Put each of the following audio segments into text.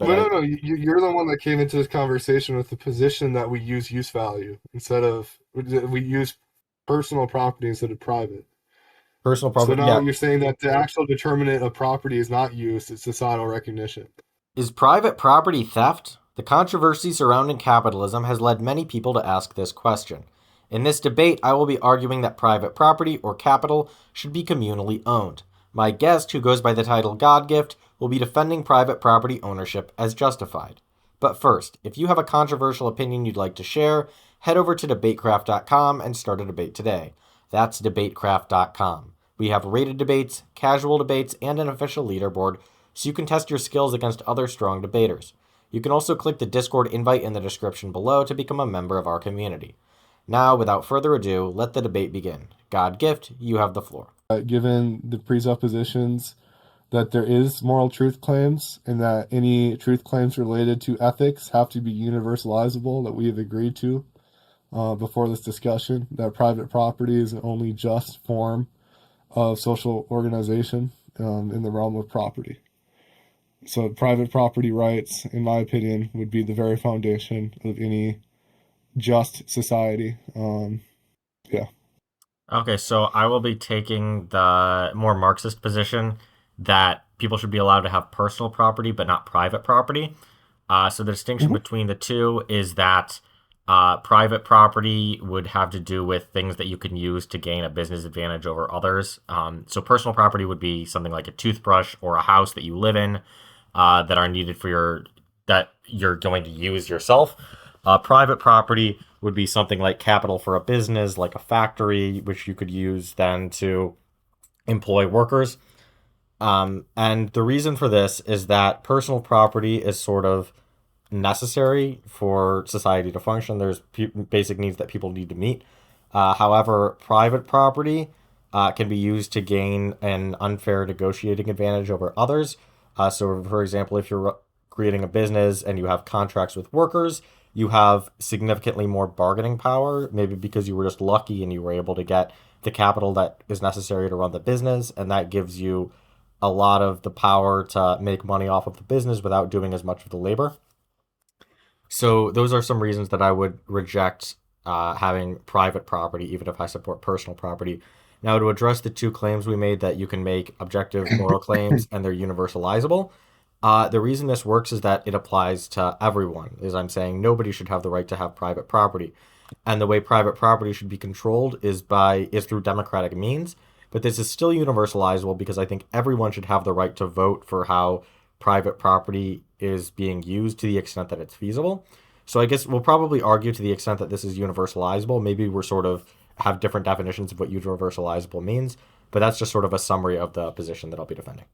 but No, no, no. You're the one that came into this conversation with the position that we use value instead of we use personal property instead of private. personal So property, now yeah. you're saying that the actual determinant of property is not use, it's societal recognition. Is private property theft? The controversy surrounding capitalism has led many people to ask this question. In this debate, I will be arguing that private property, or capital, should be communally owned. My guest, who goes by the title GodGift, will be defending private property ownership as justified. But first, if you have a controversial opinion you'd like to share, head over to DebateCraft.com and start a debate today. That's DebateCraft.com. We have rated debates, casual debates, and an official leaderboard so you can test your skills against other strong debaters. You can also click the Discord invite in the description below to become a member of our community. Now, without further ado, let the debate begin. GodGift, you have the floor. Given the presuppositions that there is moral truth claims and that any truth claims related to ethics have to be universalizable that we have agreed to before this discussion, that private property is an only just form of social organization in the realm of property. So private property rights, in my opinion, would be the very foundation of any just society. Yeah. Okay, so I will be taking the more Marxist position that people should be allowed to have personal property but not private property. So the distinction Mhm. between the two is that private property would have to do with things that you can use to gain a business advantage over others. So personal property would be something like a toothbrush or a house that you live in that are needed for your that you're going to use yourself. Private property would be something like capital for a business, like a factory, which you could use then to employ workers. And the reason for this is that personal property is sort of necessary for society to function. There's basic needs that people need to meet. However, private property can be used to gain an unfair negotiating advantage over others. So, for example, if you're creating a business and you have contracts with workers, you have significantly more bargaining power, maybe because you were just lucky and you were able to get the capital that is necessary to run the business, and that gives you a lot of the power to make money off of the business without doing as much of the labor. So those are some reasons that I would reject having private property, even if I support personal property. Now, to address the two claims we made that you can make objective moral claims and they're universalizable, the reason this works is that it applies to everyone. As I'm saying, nobody should have the right to have private property, and the way private property should be controlled is through democratic means. But this is still universalizable because I think everyone should have the right to vote for how private property is being used to the extent that it's feasible. So I guess we'll probably argue to the extent that this is universalizable. Maybe we're sort of have different definitions of what universalizable means, but that's just sort of a summary of the position that I'll be defending.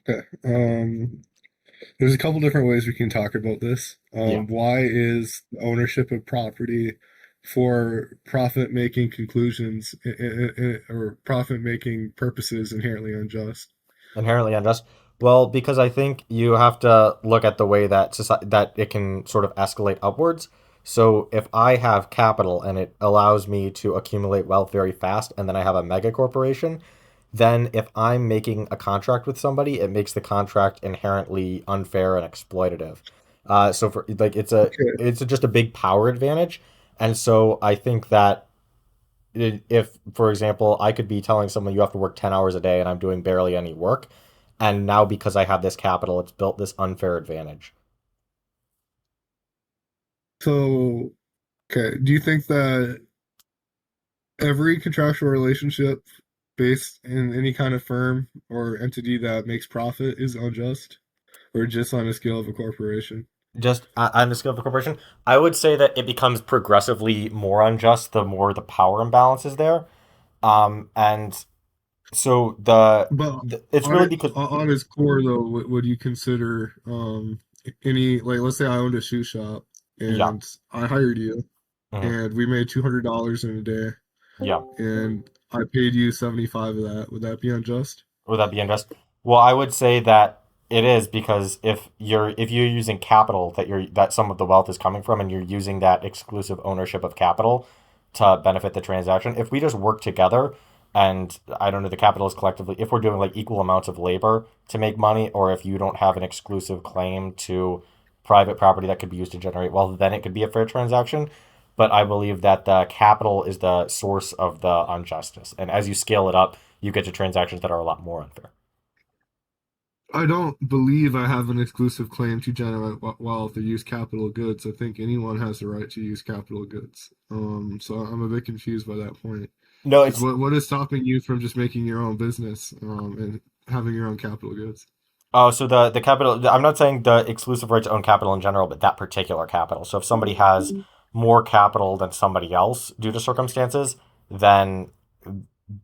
Okay. There's a couple different ways we can talk about this. Yeah. Why is ownership of property for profit-making conclusions or profit-making purposes inherently unjust? Inherently unjust. Well, because I think you have to look at the way that society, that it can sort of escalate upwards. So if I have capital and it allows me to accumulate wealth very fast, and then I have a mega corporation, then if I'm making a contract with somebody, it makes the contract inherently unfair and exploitative. So for like Okay. just a big power advantage, and so I think that if, for example, I could be telling someone you have to work 10 hours a day and I'm doing barely any work, and now because I have this capital, it's built this unfair advantage. So, okay, do you think that every contractual relationship based in any kind of firm or entity that makes profit is unjust, or just on a scale of a corporation? Just on the scale of the corporation, I would say that it becomes progressively more unjust the more the power imbalance is there. And so But it's on really it, because on its core, though, would you consider any, like, let's say I owned a shoe shop yeah. and I hired you Mhm. and we made $200 in a day Yeah. and I paid you 75 of that? Would that be unjust? Would that be unjust? Well, I would say that it is because if you're using capital that some of the wealth is coming from, and you're using that exclusive ownership of capital to benefit the transaction. If we just work together, and I don't know, the capital is collectively, if we're doing like equal amounts of labor to make money, or if you don't have an exclusive claim to private property that could be used to generate wealth, then it could be a fair transaction. But I believe that the capital is the source of the injustice. And as you scale it up, you get to transactions that are a lot more unfair. I don't believe I have an exclusive claim to generate wealth or use capital goods. I think anyone has the right to use capital goods. So I'm a bit confused by that point. No, Because it's what is stopping you from just making your own business and having your own capital goods? oh, so the capital. I'm not saying the exclusive right to own capital in general, but that particular capital. So if somebody has more capital than somebody else due to circumstances, then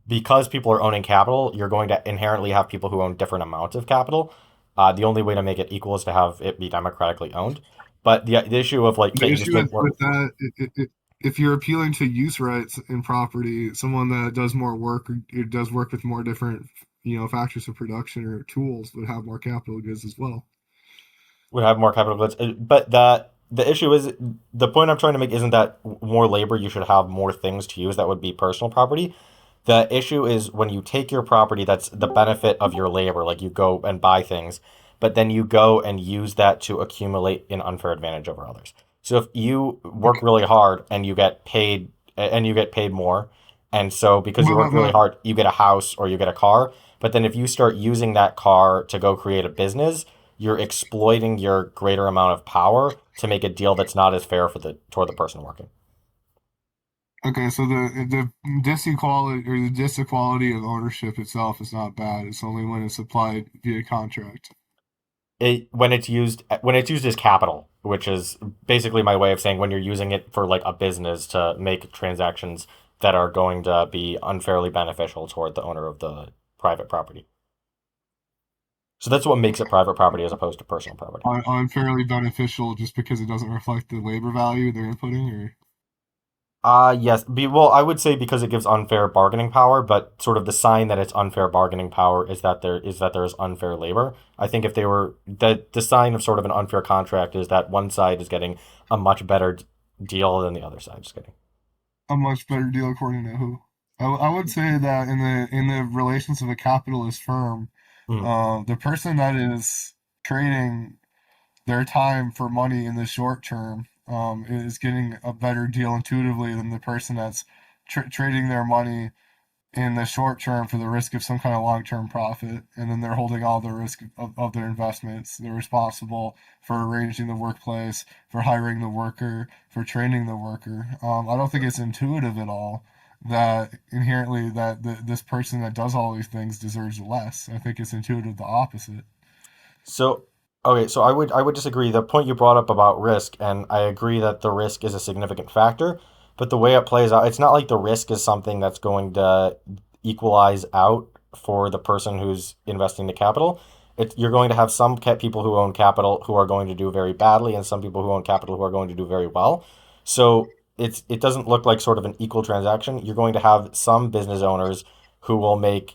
because people are owning capital, you're going to inherently have people who own different amounts of capital. The only way to make it equal is to have it be democratically owned. But the issue of like, The can't you just issue make more? with that, if you're appealing to use rights in property, someone that does more work or it does work with more different, factors of production or tools would have more capital goods as well. Would have more capital goods. But the issue is the point I'm trying to make isn't that more labor you should have more things to use that would be personal property. The issue is when you take your property, that's the benefit of your labor, like you go and buy things, but then you go and use that to accumulate an unfair advantage over others. So if you work Okay. really hard and you get paid more, and so because you work really My, hard, you get a house or you get a car, but then if you start using that car to go create a business, you're exploiting your greater amount of power to make a deal that's not as fair for the toward the person working. okay, so the disequality or the disequality of ownership itself is not bad. It's only when it's applied via contract. When it's used as capital, which is basically my way of saying when you're using it for like a business to make transactions that are going to be unfairly beneficial toward the owner of the private property. So that's what makes it private property as opposed to personal property. Unfairly beneficial just because it doesn't reflect the labor value they're inputting, or Yes. Well, I would say because it gives unfair bargaining power, but sort of the sign that it's unfair bargaining power is that there is unfair labor. I think if they were the sign of sort of an unfair contract is that one side is getting a much better deal than the other side. Just kidding. a much better deal according to who? I would say that in the relations of a capitalist firm, Mm. the person that is trading their time for money in the short term is getting a better deal intuitively than the person that's trading their money in the short term for the risk of some kind of long term profit, and then they're holding all the risk of their investments. They're responsible for arranging the workplace, for hiring the worker, for training the worker. I don't think it's intuitive at all that inherently that this person that does all these things deserves less. I think it's intuitive the opposite. So, okay, so I would disagree. The point you brought up about risk, and I agree that the risk is a significant factor, but the way it plays out, it's not like the risk is something that's going to equalize out for the person who's investing the capital. You're going to have some people who own capital who are going to do very badly, and some people who own capital who are going to do very well. So it doesn't look like sort of an equal transaction. You're going to have some business owners who will make,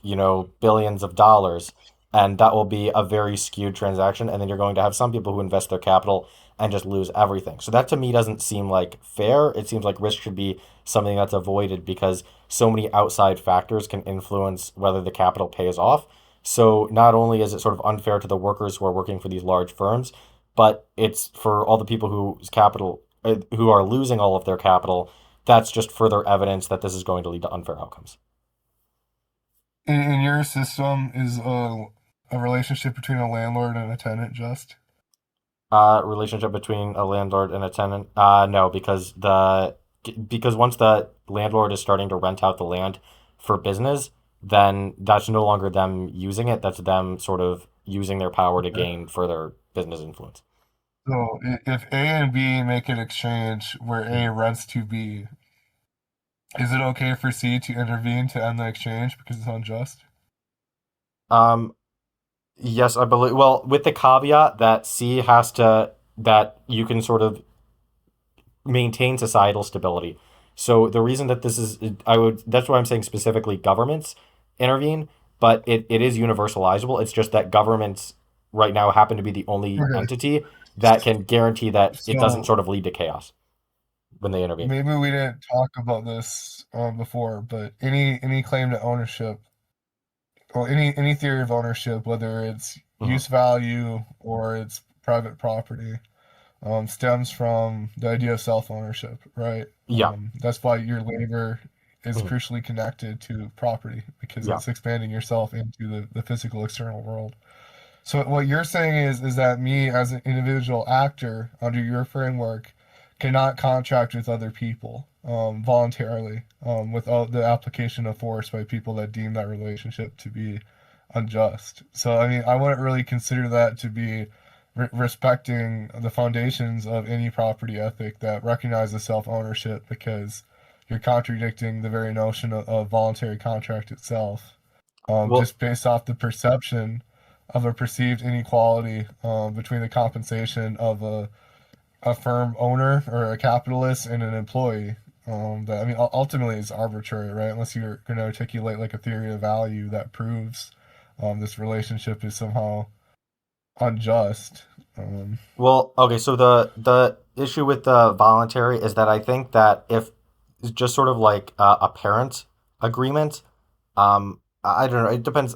billions of dollars, and that will be a very skewed transaction. And then you're going to have some people who invest their capital and just lose everything. So that to me doesn't seem like fair. It seems like risk should be something that's avoided because so many outside factors can influence whether the capital pays off. So not only is it sort of unfair to the workers who are working for these large firms, but it's for all the people whose capital who are losing all of their capital. That's just further evidence that this is going to lead to unfair outcomes. In your system, is a relationship between a landlord and a tenant just? Relationship between a landlord and a tenant? No, because once the landlord is starting to rent out the land for business, then that's no longer them using it. That's them sort of using their power to Okay. gain further business influence. So if A and B make an exchange where Mm. A rents to B, is it okay for C to intervene to end the exchange because it's unjust? Um, yes, I believe. Well, with the caveat that that you can sort of maintain societal stability. So the reason that this is, that's why I'm saying specifically governments intervene, but it is universalizable. It's just that governments right now happen to be the only Okay. entity that can guarantee that it doesn't So sort of lead to chaos. when they intervene. maybe we didn't talk about this before, but any claim to ownership, or any theory of ownership, whether it's Hmm. use value or it's private property, stems from the idea of self ownership, right? Yeah. That's why your labor is Hmm. crucially connected to property because Yeah. it's expanding yourself into the physical external world. So what you're saying is that me as an individual actor under your framework cannot contract with other people voluntarily without the application of force by people that deem that relationship to be unjust. So I mean, I wouldn't really consider that to be respecting the foundations of any property ethic that recognizes self ownership because you're contradicting the very notion of voluntary contract itself Well, just based off the perception of a perceived inequality between the compensation of a firm owner or a capitalist and an employee. That I mean, ultimately is arbitrary, right? Unless you're going to articulate like a theory of value that proves this relationship is somehow unjust. Um, okay. So the issue with the voluntary is that I think that if it's just sort of like a parent agreement, I don't know. It depends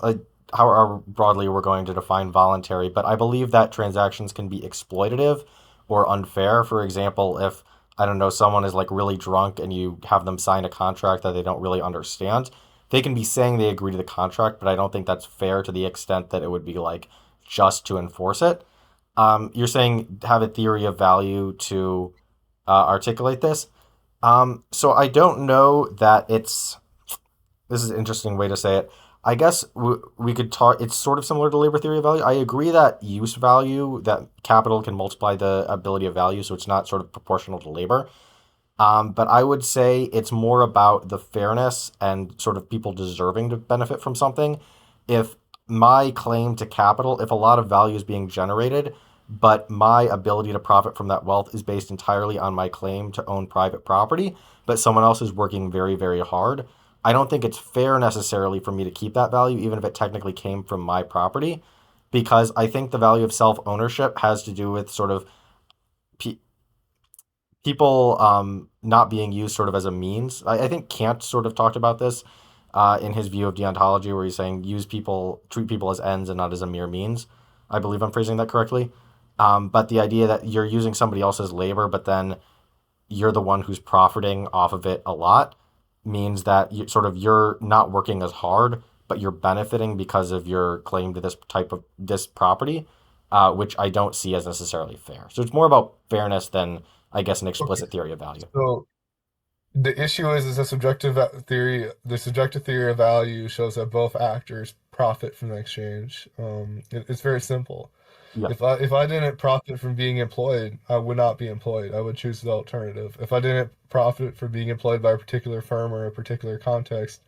how broadly we're going to define voluntary, but I believe that transactions can be exploitative or unfair. For example, if I don't know, someone is like really drunk and you have them sign a contract that they don't really understand, they can be saying they agree to the contract, but I don't think that's fair to the extent that it would be like just to enforce it. You're saying have a theory of value to articulate this. So I don't know that it's this is an interesting way to say it. I guess we could talk. It's sort of similar to labor theory of value. I agree that use value, that capital can multiply the ability of value, so it's not sort of proportional to labor. But I would say it's more about the fairness and sort of people deserving to benefit from something. If my claim to capital, if a lot of value is being generated, but my ability to profit from that wealth is based entirely on my claim to own private property, but someone else is working very, very hard, I don't think it's fair necessarily for me to keep that value, even if it technically came from my property, because I think the value of self ownership has to do with sort of pe- people not being used sort of as a means. I think Kant sort of talked about this in his view of deontology, where he's saying treat people as ends and not as a mere means. I believe I'm phrasing that correctly. But the idea that you're using somebody else's labor, but then you're the one who's profiting off of it a lot means that you're not working as hard, but you're benefiting because of your claim to this property, which I don't see as necessarily fair. So it's more about fairness than I guess an okay, explicit theory of value. so the issue is a subjective theory. The subjective theory of value shows that both actors profit from the exchange. It's very simple. Yeah, If I didn't profit from being employed, I would not be employed. I would choose the alternative. If I didn't profit from being employed by a particular firm or a particular context,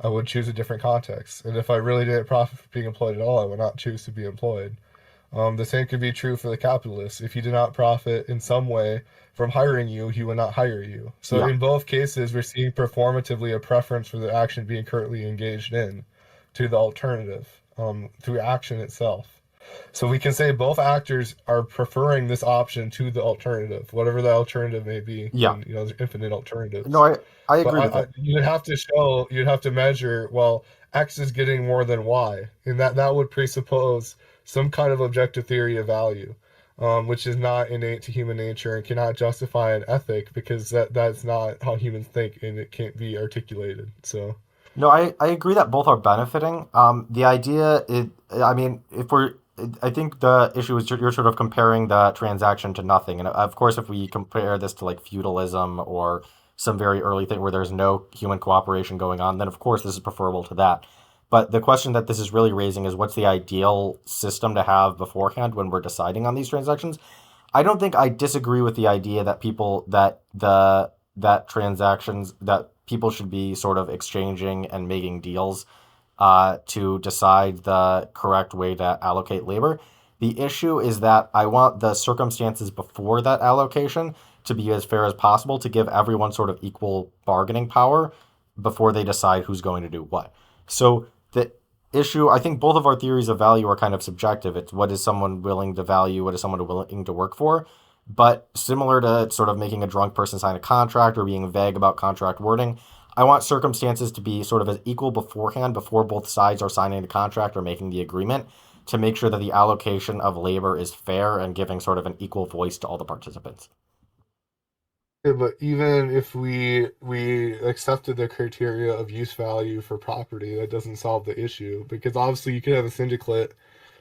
I would choose a different context. And if I really didn't profit from being employed at all, I would not choose to be employed. The same could be true for the capitalist. If he did not profit in some way from hiring you, he would not hire you. So yeah, in both cases, we're seeing performatively a preference for the action being currently engaged in to the alternative through action itself. So we can say both actors are preferring this option to the alternative, whatever the alternative may be, yeah. and there's infinite No, alternatives. I But agree with it. you'd have to show, you'd have to measure, well, X is getting more than Y, and that would presuppose some kind of objective theory of value, which is not innate to human nature and cannot justify an ethic because that's not how humans think, and it can't be articulated. So. No, I agree that both are benefiting. The idea is, I mean, if we're, I think the issue is you're sort of comparing the transaction to nothing. And of course, if we compare this to like feudalism or some very early thing where there's no human cooperation going on, then of course this is preferable to that. But the question that this is really raising is what's the ideal system to have beforehand when we're deciding on these transactions? I don't think I disagree with the idea that transactions that people should be sort of exchanging and making deals to decide the correct way to allocate labor. The issue is that I want the circumstances before that allocation to be as fair as possible to give everyone sort of equal bargaining power before they decide who's going to do what. So the issue, I think both of our theories of value are kind of subjective. It's what is someone willing to value, what is someone willing to work for. But similar to sort of making a drunk person sign a contract or being vague about contract wording, I want circumstances to be sort of as equal beforehand, before both sides are signing the contract or making the agreement, to make sure that the allocation of labor is fair and giving sort of an equal voice to all the participants. Yeah, but even if we accepted the criteria of use value for property, that doesn't solve the issue because obviously you could have a syndicate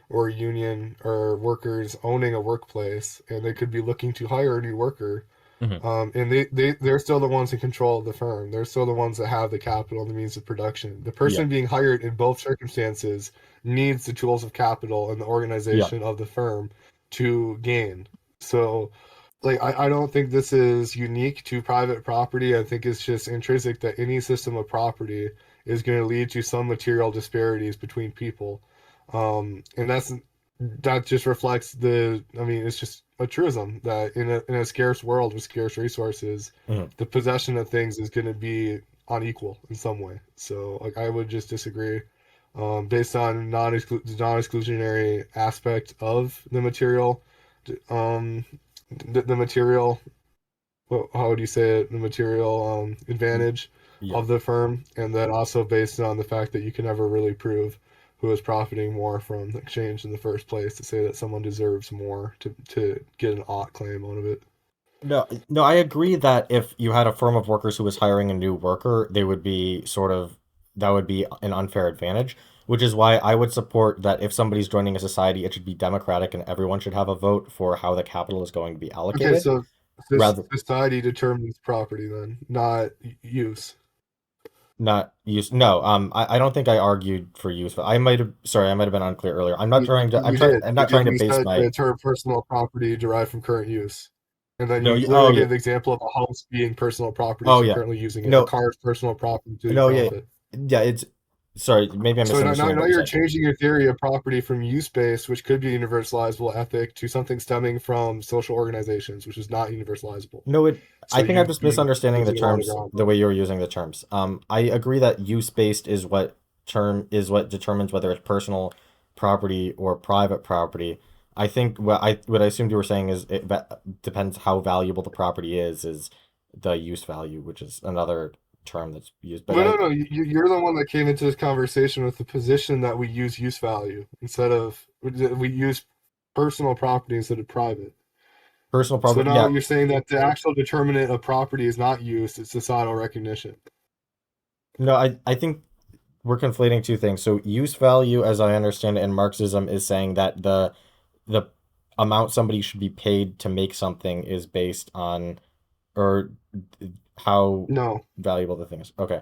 or a union or workers owning a workplace, and they could be looking to hire a new worker. Mm-hmm. And they're still the ones in control of the firm. They're still the ones that have the capital and the means of production. The Yeah. person being hired in both circumstances needs the tools of capital and the Yeah. organization of the firm to gain. So, like, I don't think this is unique to private property. I think it's just intrinsic that any system of property is going to lead to some material disparities between people. And that just reflects I mean, it's just a truism that in a scarce world with scarce resources, Mm-hmm. the possession of things is going to be unequal in some way. So, like, I would just disagree, based on non-exclusionary aspect of the material, um, the material, how would you say it? The material advantage Yeah. of the firm, and then also based on the fact that you can never really prove who is profiting more from the exchange in the first place to say that someone deserves more to get an ought claim out of it. No, no, I agree that if you had a firm of workers who was hiring a new worker, they would be sort of that would be an unfair advantage, which is why I would support that if somebody's joining a society, it should be democratic and everyone should have a vote for how the capital is going to be Okay, allocated. so this Rather society determines property then, not use. not use no, I don't think I argued for use, but I might have sorry, I might have been unclear earlier. You did I'm not because trying to you base said my the term personal property derived from current use. And then no, you oh literally yeah, gave the example of a house being personal property, oh so you're yeah. currently using it. A No, car is personal property to no, yeah. profit. Yeah, it's sorry, maybe I'm So misunderstanding now what you're you're saying. changing your theory of property from use-based, which could be a universalizable ethic, to something stemming from social organizations, which is not universalizable. No, So I think I'm you just you misunderstanding the losing a lot of terms ground the there. way you were using the terms. I agree that use-based is what determines whether it's personal property or private property. I think what I assumed you were saying is depends how valuable the property is the use value, which is another term that's used. But But no, you're the one that came into this conversation with the position that we use value instead of we use personal property instead of private. personal So property, now yeah. you're saying that the actual determinant of property is not use, it's societal recognition. No, I think we're conflating two things. So use value, as I understand it in Marxism, is saying that the amount somebody should be paid to make something is based on or how No. valuable the thing is. Okay.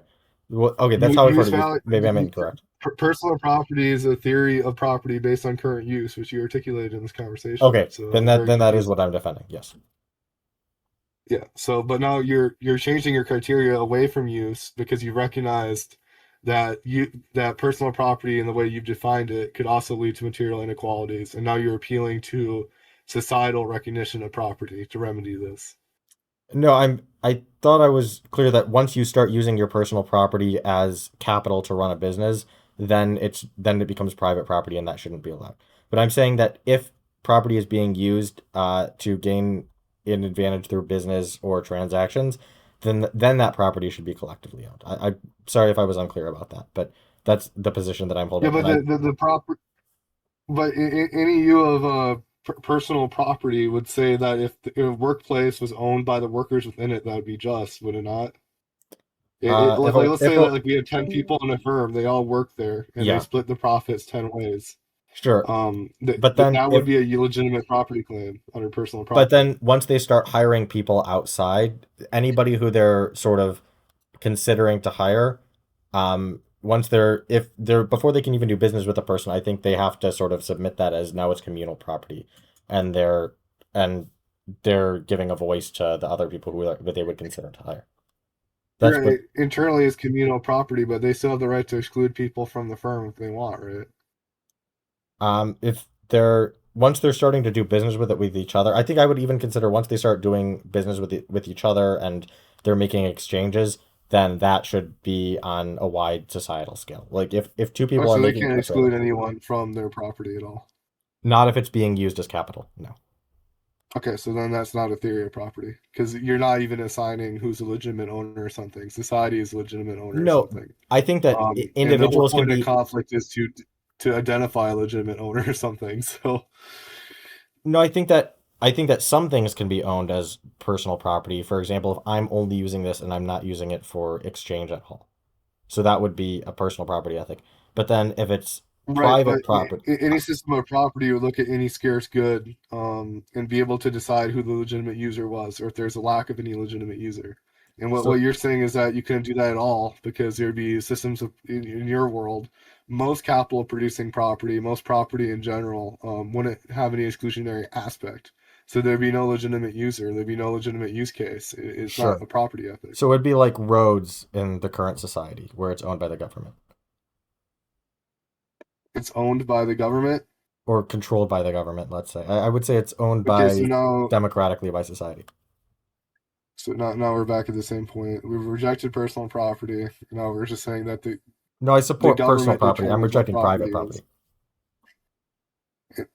Well, okay, that's how I've heard Use it used. value. Maybe I'm incorrect. Personal property is a theory of property based on current use, which you articulated in this conversation. Okay, So it's very then that is confusing. what I'm defending. Yes. Yeah. So, but now you're changing your criteria away from use because you recognized that personal property and the way you've defined it could also lead to material inequalities, and now you're appealing to societal recognition of property to remedy this. No, I thought I was clear that once you start using your personal property as capital to run a business, then it becomes private property and that shouldn't be allowed. But I'm saying that if property is being used to gain an advantage through business or transactions, then that property should be collectively owned. I sorry if I was unclear about that, but that's the position that I'm Yeah, holding. but And I the proper but any you of personal property would say that if the workplace was owned by the workers within it, that would be just, would it not? Like, let's if say a that like we had 10 people in a firm, they all work there, and they yeah, split the profits 10 ways. sure. But then That would if be a legitimate property claim under personal but property. then once they start hiring people outside, anybody who they're sort of considering to hire, once they're if they're before they can even do business with a person, I think they have to sort of submit that as now it's communal property, and and they're giving a voice to the other people that they would consider to hire. That's what Right, internally it's communal property, but they still have the right to exclude people from the firm if they want, right? if they're once they're starting to do business with each other, I think I would even consider once they start doing business with each other and they're making exchanges, then that should be on a wide societal scale. Like if two Oh, people are so they making can't oh, sorry, exclude anyone from their property at all. not if it's being used as capital. No. Okay, so then that's not a theory of property because you're not even assigning who's a legitimate owner or something. Society is a legitimate owner or No, something. I think that And the whole individuals can point of be. conflict is to identify a legitimate owner or something. So No, I think that some things can be owned as personal property. For example, if I'm only using this and I'm not using it for exchange at all. So that would be a personal property ethic. But then if it's right, but private property, any system of property would look at any scarce good, and be able to decide who the legitimate user was, or if there's a lack of any legitimate user. And what so you're saying is that you couldn't do that at all because there'd be systems of in your world, most capital producing property, most property in general, wouldn't have any exclusionary aspect. So there'd be no legitimate user, there'd be no legitimate use case. It's not sure. a property ethic. So it'd be like roads in the current society where it's owned by the government It's owned by the government. or controlled by the government, let's say. I would say it's owned Okay, so by now democratically by society. now we're back at the same point. We've rejected personal property. Now we're just saying that No, I the support personal government property. I'm determines what rejecting private property is. property.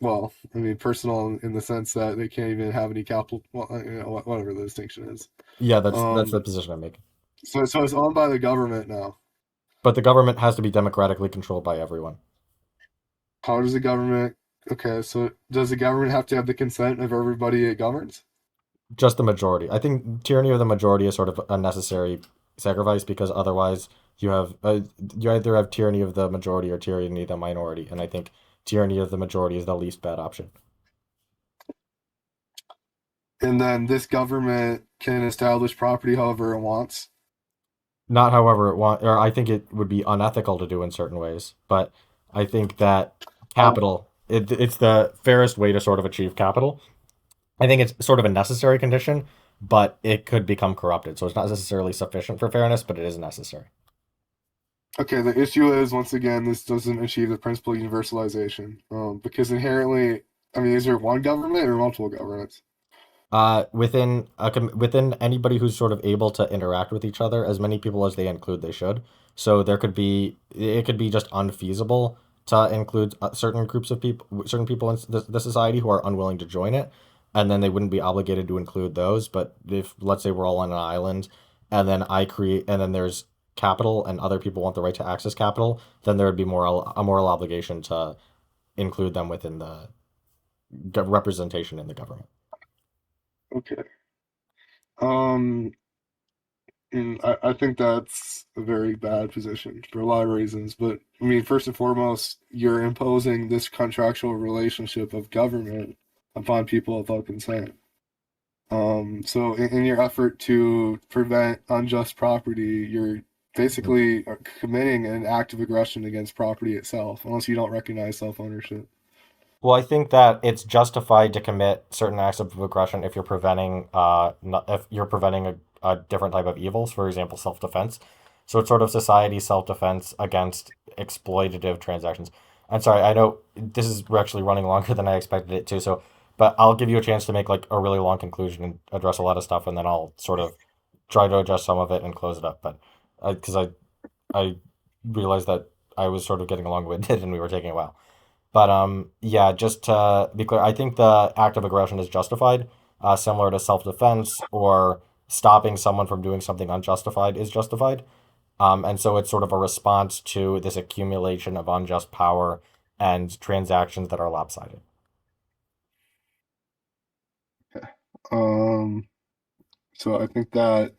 Well, I mean, personal in the sense that they can't even have any capital. Well, whatever the distinction is. Yeah, that's the Um, position I'm making. so it's owned by the government now. But the government has to be democratically controlled by everyone. How does the government? Okay, so does the government have to have the consent of everybody it governs? Just the majority. I think tyranny of the majority is sort of a necessary sacrifice because otherwise you either have tyranny of the majority or tyranny of the minority, and I think tyranny of the majority is the least bad option. And then this government can establish property however it wants. Not however it want, or I think it would be unethical to do in certain ways, but I think that How it's the fairest way to sort of achieve capital. I think it's sort of a necessary condition, but it could become corrupted. So it's not necessarily sufficient for fairness, but it is necessary. Okay, the issue is once again this doesn't achieve the principle of universalization, because inherently, I mean, is there one government or multiple governments? Within anybody who's sort of able to interact with each other, as many people as they include, they should. So it could be just unfeasible to include certain groups of people, certain people in the society who are unwilling to join it, and then they wouldn't be obligated to include those. But if let's say we're all on an island, and then there's capital, and other people want the right to access capital, then there would be a moral obligation to include them within the representation in the government. Okay. Um, and I think that's a very bad position for a lot of reasons. But I mean, first and foremost, you're imposing this contractual relationship of government upon people without consent. So in your effort to prevent unjust property, you're basically committing an act of aggression against property itself, unless you don't recognize self-ownership. Well, I think that it's justified to commit certain acts of aggression if you're preventing if you're preventing a different type of evils, for example, self-defense. So it's sort of society self-defense against exploitative transactions. I'm sorry, I know this is we're actually running longer than I expected it to, so but I'll give you a chance to make like a really long conclusion and address a lot of stuff, and then I'll sort of try to adjust some of it and close it up. But because I realized that I was sort of getting long-winded and we were taking a while. But yeah, just to be clear, I think the act of aggression is justified, similar to self-defense or stopping someone from doing something unjustified is justified. And so it's sort of a response to this accumulation of unjust power and transactions that are lopsided. Um, so I think that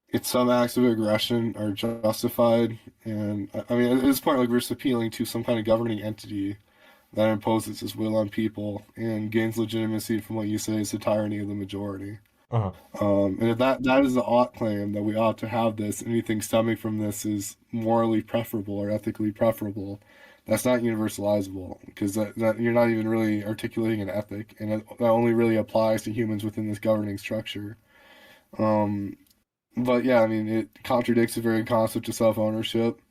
it's some acts of aggression are justified, and I mean at this point, like we're just appealing to some kind of governing entity that imposes its will on people and gains legitimacy from what you say is the tyranny of the majority. Mhm. And if that is the ought claim that we ought to have this, anything stemming from this is morally preferable or ethically preferable. That's not universalizable because that you're not even really articulating an ethic, and that only really applies to humans within this governing structure. Um, but yeah, I mean, it contradicts the very concept of self ownership.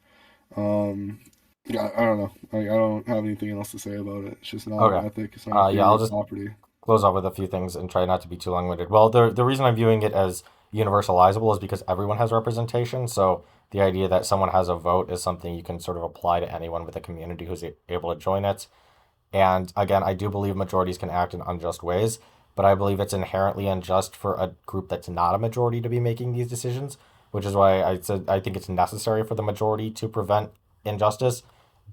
Um, yeah, I don't know. I don't have anything else to say about it. It's just not an Okay. ethic. It's not a Yeah, theory I'll of just property. close off with a few things and try not to be too long-winded. Well, the reason I'm viewing it as universalizable is because everyone has representation. So the idea that someone has a vote is something you can sort of apply to anyone with a community who's able to join it. And again, I do believe majorities can act in unjust ways, but I believe it's inherently unjust for a group that's not a majority to be making these decisions, which is why I said I think it's necessary for the majority to prevent injustice.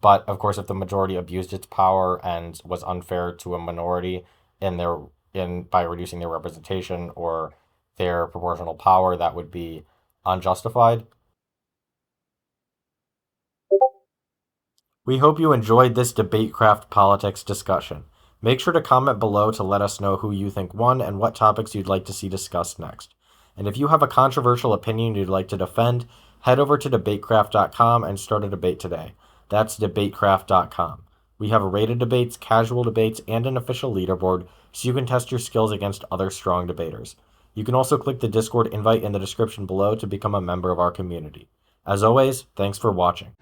But of course, if the majority abused its power and was unfair to a minority in their in by reducing their representation or their proportional power, that would be unjustified. We hope you enjoyed this DebateCraft politics discussion. Make sure to comment below to let us know who you think won and what topics you'd like to see discussed next. And if you have a controversial opinion you'd like to defend, head over to debatecraft.com and start a debate today. That's debatecraft.com. We have rated debates, casual debates, and an official leaderboard so you can test your skills against other strong debaters. You can also click the Discord invite in the description below to become a member of our community. As always, thanks for watching.